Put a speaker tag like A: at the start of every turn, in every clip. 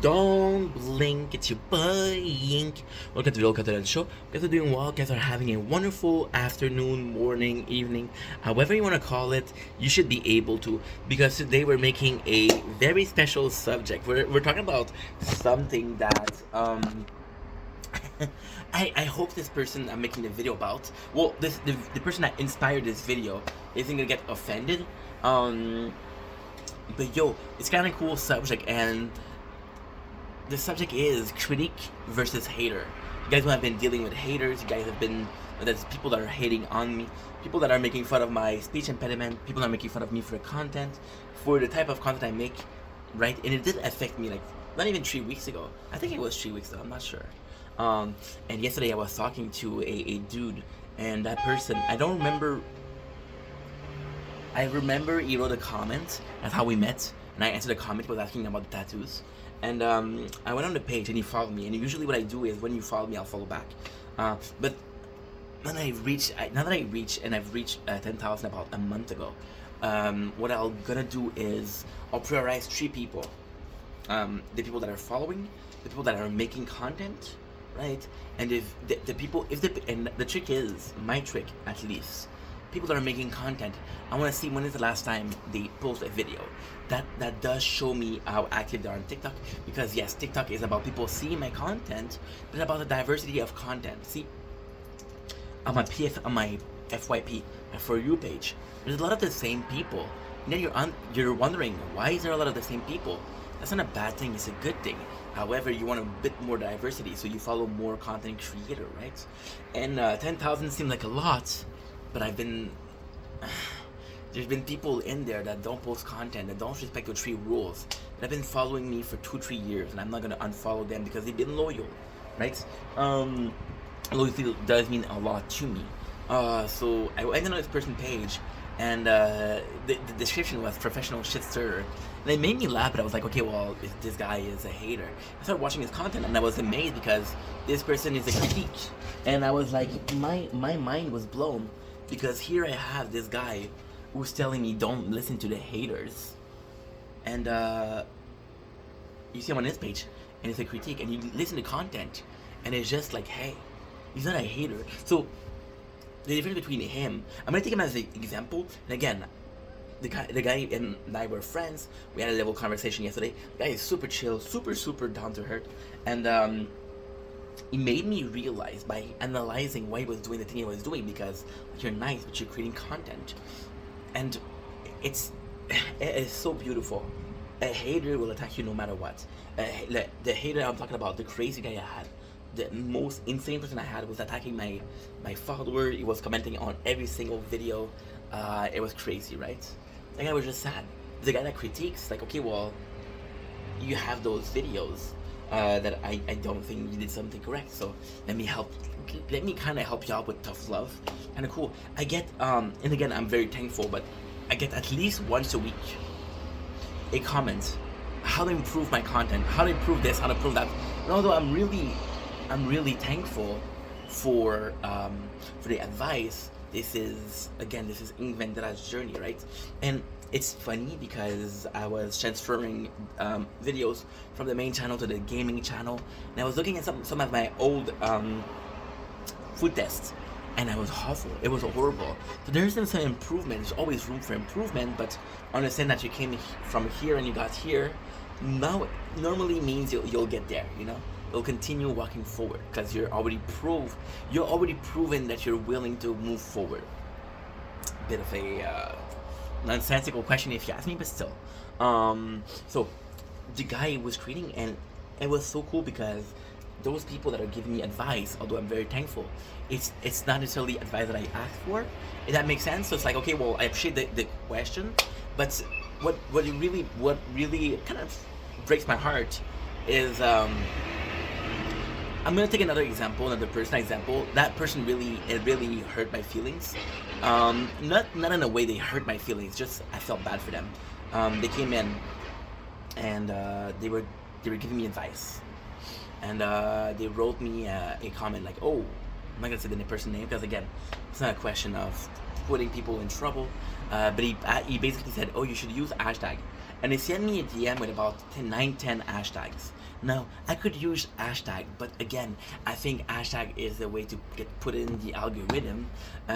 A: Don't blink, it's your boy Yink. Welcome to the Real Haterz Show. Guys are doing well, guys are having a wonderful afternoon, morning, evening, however you want to call it, you should be able to, because today we're making a very special subject. We're talking about something that I hope this person I'm making the video about, well, the person that inspired this video isn't gonna get offended. But yo, it's kind of cool subject, and the subject is critique versus hater. You guys have been dealing with haters. You guys have been, there's people that are hating on me, people that are making fun of my speech impediment, people that are making fun of me for the content, for the type of content I make, right? And it did affect me, like, not even 3 weeks ago. I think it was 3 weeks ago, I'm not sure. And yesterday I was talking to a dude, and that person, I remember he wrote a comment. That's how we met, and I answered the comment. He was asking about the tattoos, and I went on the page and he followed me. And usually what I do is when you follow me, I'll follow back. But now that I've reached, and I've reached 10,000 about a month ago, what I'm gonna do is I'll prioritize 3 people: the people that are following, the people that are making content, right? And if and the trick is, my trick at least, people that are making content, I want to see when is the last time they post a video. That does show me how active they are on TikTok, because yes, TikTok is about people seeing my content, but about the diversity of content. See, on my FYP, my For You page, there's a lot of the same people. And then you're wondering, why is there a lot of the same people? That's not a bad thing, it's a good thing. However, you want a bit more diversity, so you follow more content creator, right? And 10,000 seems like a lot, but there's been people in there that don't post content, that don't respect the 3 rules, that have been following me for 2-3 years, and I'm not gonna unfollow them because they've been loyal, right? Loyalty does mean a lot to me. So I went on this person's page, and the description was professional shit stirrer, and it made me laugh. But I was like, okay, well, if this guy is a hater, I started watching his content, and I was amazed because this person is a critique, and I was like, my mind was blown, because here I have this guy who's telling me don't listen to the haters, and you see him on his page, and it's a critique, and you listen to content, and it's just like, hey, he's not a hater. So the difference between him, I'm gonna take him as an example. And again, the guy and I were friends. We had a little conversation yesterday. The guy is super chill, super down to earth, and it made me realize, by analyzing why he was doing the thing he was doing, because you're nice, but you're creating content, and it is so beautiful. A hater will attack you no matter what. The hater I'm talking about, the crazy guy I had, the most insane person I had, was attacking my follower. He was commenting on every single video. It was crazy, right? The guy was just sad. The guy that critiques, like, okay, well, you have those videos that I don't think you did something correct, so let me kind of help you out with tough love. Kind of cool. I get and again, I'm very thankful, but I get at least once a week a comment, how to improve my content, how to improve this, how to improve that. And although I'm really thankful for the advice, this is Inventera's journey, right? And it's funny because I was transferring videos from the main channel to the gaming channel, and I was looking at some of my old food tests, and I was awful. It was horrible. So there's some improvement. There's always room for improvement, but understand that you came from here and you got here. Now normally means you'll get there. You know, you'll continue walking forward because you're already proven that you're willing to move forward. Bit of a nonsensical question if you ask me, but still. So the guy was creating, and it was so cool because those people that are giving me advice, although I'm very thankful, it's not necessarily advice that I asked for. If that makes sense. So it's like, okay, well, I appreciate the question, but what really kind of breaks my heart is I'm gonna take another personal example. That person really hurt my feelings. Not in a way they hurt my feelings. Just I felt bad for them. They came in, and they were giving me advice, and they wrote me a comment like, oh, I'm not gonna say the person's name because again, it's not a question of putting people in trouble. But he basically said, oh, you should use hashtag. and they sent me a DM with about 10 hashtags. Now, I could use hashtag, but again, I think hashtag is the way to get put in the algorithm. What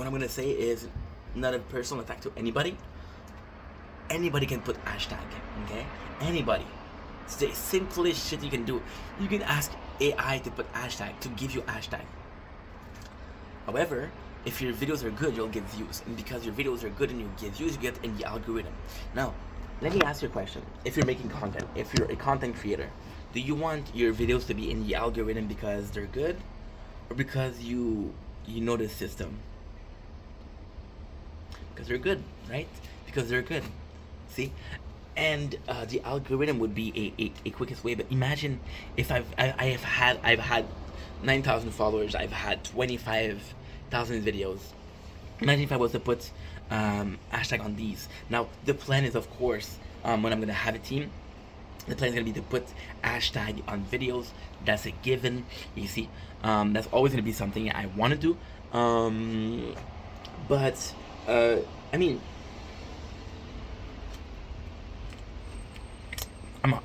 A: I'm gonna say is not a personal attack to anybody. Anybody can put hashtag, okay? Anybody. It's the simplest shit you can do. You can ask AI to put hashtag, to give you hashtag. However, if your videos are good, you'll get views. And because your videos are good and you get views, you get in the algorithm. Now, let me ask you a question. If you're making content, if you're a content creator, do you want your videos to be in the algorithm because they're good? Or because you know the system? Because they're good, right? Because they're good. See? And the algorithm would be a quickest way. But imagine if I've had 9,000 followers, I've had 25,000 videos. Imagine if I was to put hashtag on these. Now the plan is, of course, when I'm gonna have a team, the plan is gonna be to put hashtag on videos. That's a given. You see, that's always gonna be something I want to do. But I mean,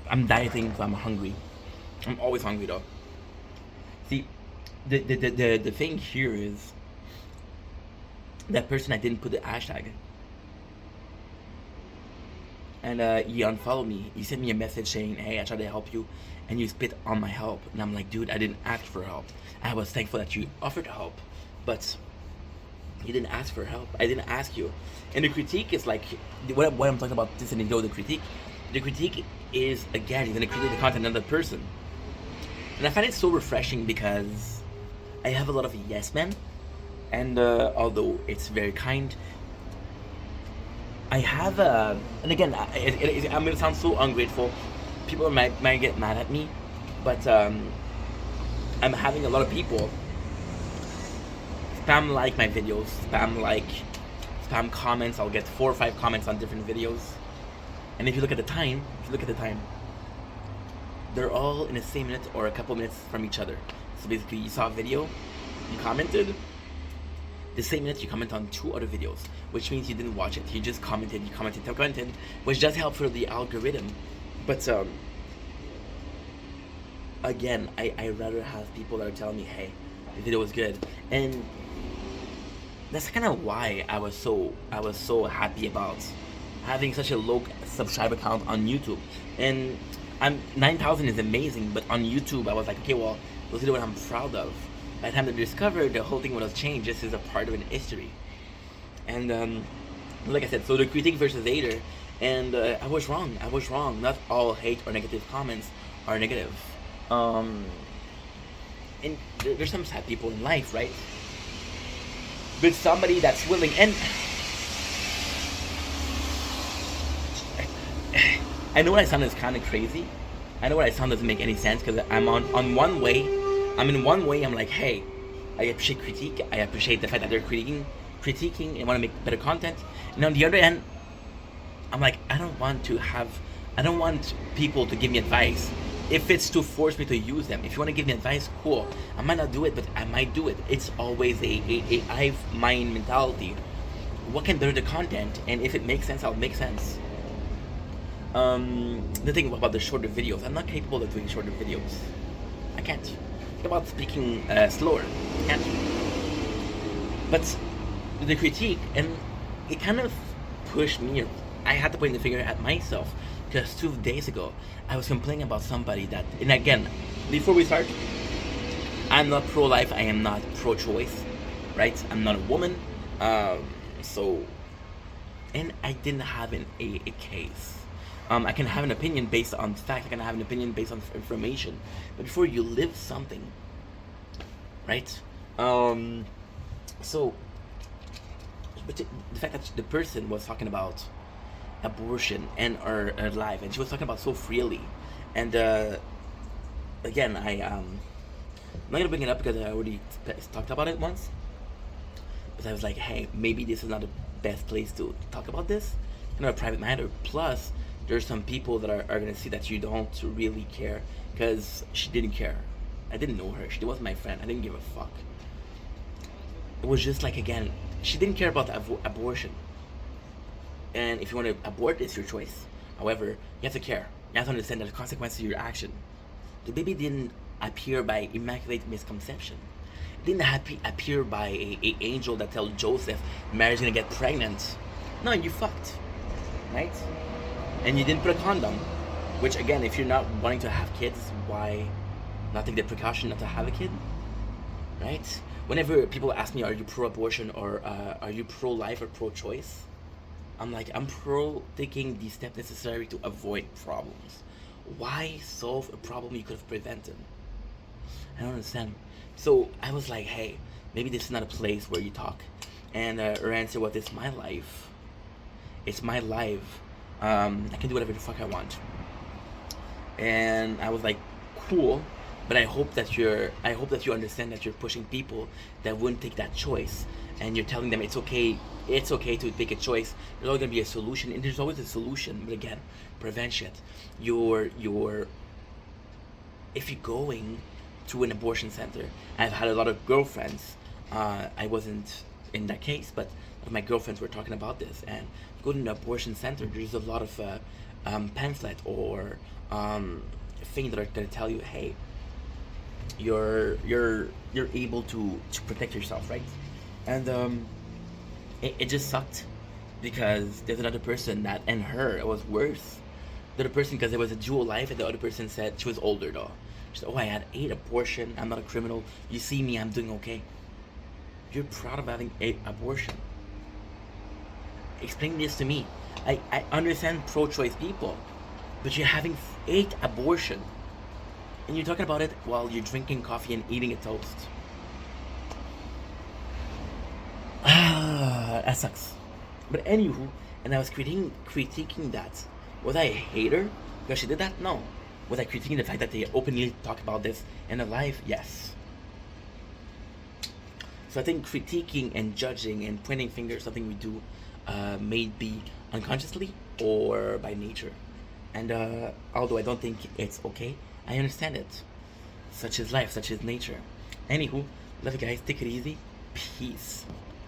A: I'm dieting, so I'm hungry. I'm always hungry though. See, the thing here is that person, I didn't put the hashtag, and he unfollowed me. He sent me a message saying, "Hey, I tried to help you, and you spit on my help." And I'm like, dude, I didn't ask for help. I was thankful that you offered help, but you didn't ask for help. I didn't ask you. And the critique is like what I'm talking about. This in the video, the critique. The critique is, again, you're gonna create the content of another person, and I find it so refreshing because I have a lot of yes men, and although it's very kind, I have and again, I'm gonna sound so ungrateful. People might get mad at me, but I'm having a lot of people spam like my videos, spam comments. I'll get 4 or 5 comments on different videos. And if you look at the time, they're all in the same minute or a couple minutes from each other. So basically, you saw a video, you commented, the same minute you comment on 2 other videos, which means you didn't watch it. You just commented, which does help for the algorithm. But again, I rather have people that are telling me, hey, the video was good. And that's kind of why I was so happy about having such a low subscriber count on YouTube. And 9,000 is amazing, but on YouTube I was like, okay, well, those are what I'm proud of. By the time they discovered, the whole thing would have changed. This is a part of an history. And like I said, so the critique versus hater, and I was wrong. Not all hate or negative comments are negative. And there's some sad people in life, right? But somebody that's willing, and I know what I sound is kind of crazy. I know what I sound doesn't make any sense because I'm in one way, I'm like, hey, I appreciate critique. I appreciate the fact that they're critiquing and want to make better content. And on the other end, I'm like, I don't want people to give me advice if it's to force me to use them. If you want to give me advice, cool. I might not do it, but I might do it. It's always a hive mind mentality. What can better the content? And if it makes sense, I'll make sense. The thing about the shorter videos, I'm not capable of doing shorter videos. I can't. It's about speaking slower. I can't. But the critique, and it kind of pushed me. I had to point the finger at myself because 2 days ago I was complaining about somebody that, and again, before we start, I'm not pro-life. I am not pro-choice, right? I'm not a woman, so, and I didn't have a case. I can have an opinion based on fact. I can have an opinion based on information. But before you live something, right? So, but the fact that the person was talking about abortion and her life, and she was talking about so freely, and again, I'm not gonna bring it up because I already talked about it once. But I was like, hey, maybe this is not the best place to talk about this, a private matter. Plus, there's some people that are going to see that you don't really care, because she didn't care. I didn't know her. She wasn't my friend. I didn't give a fuck. It was just like, again, she didn't care about abortion. And if you want to abort, it's your choice. However, you have to care. You have to understand the consequences of your action. The baby didn't appear by immaculate misconception. It didn't appear by a angel that tells Joseph Mary's gonna get pregnant. No, you fucked, right? And you didn't put a condom. Which again, if you're not wanting to have kids, why not take the precaution not to have a kid, right? Whenever people ask me, are you pro-abortion or are you pro-life or pro-choice? I'm like, I'm pro taking the step necessary to avoid problems. Why solve a problem you could have prevented? I don't understand. So I was like, hey, maybe this is not a place where you talk. And her answer was, it's my life. It's my life. I can do whatever the fuck I want. And I was like, cool, but I hope that you understand that you're pushing people that wouldn't take that choice, and you're telling them it's okay to take a choice. There's always gonna be a solution, and there's always a solution. But again, prevention. If you're going to an abortion center, I've had a lot of girlfriends. I wasn't in that case, but my girlfriends were talking about this. And go to an abortion center, there's a lot of pamphlet or thing that are gonna tell you, hey, you're able to protect yourself, right? And it just sucked because there's another person that, and her, it was worse. The other person, because there was a dual life, and the other person said, she was older though. She said, oh, I had 8 abortions. I'm not a criminal. You see me, I'm doing okay. You're proud of having 8 abortions. Explain this to me. I understand pro-choice people, but you're having 8 abortions, and you're talking about it while you're drinking coffee and eating a toast. That sucks. But anywho, and I was critiquing that. Was I a hater because she did that? No. Was I critiquing the fact that they openly talk about this in their life? Yes. So I think critiquing and judging and pointing fingers, something we do, may be unconsciously or by nature. And although I don't think it's okay, I understand it. Such is life, such is nature. Anywho, love you guys. Take it easy. Peace.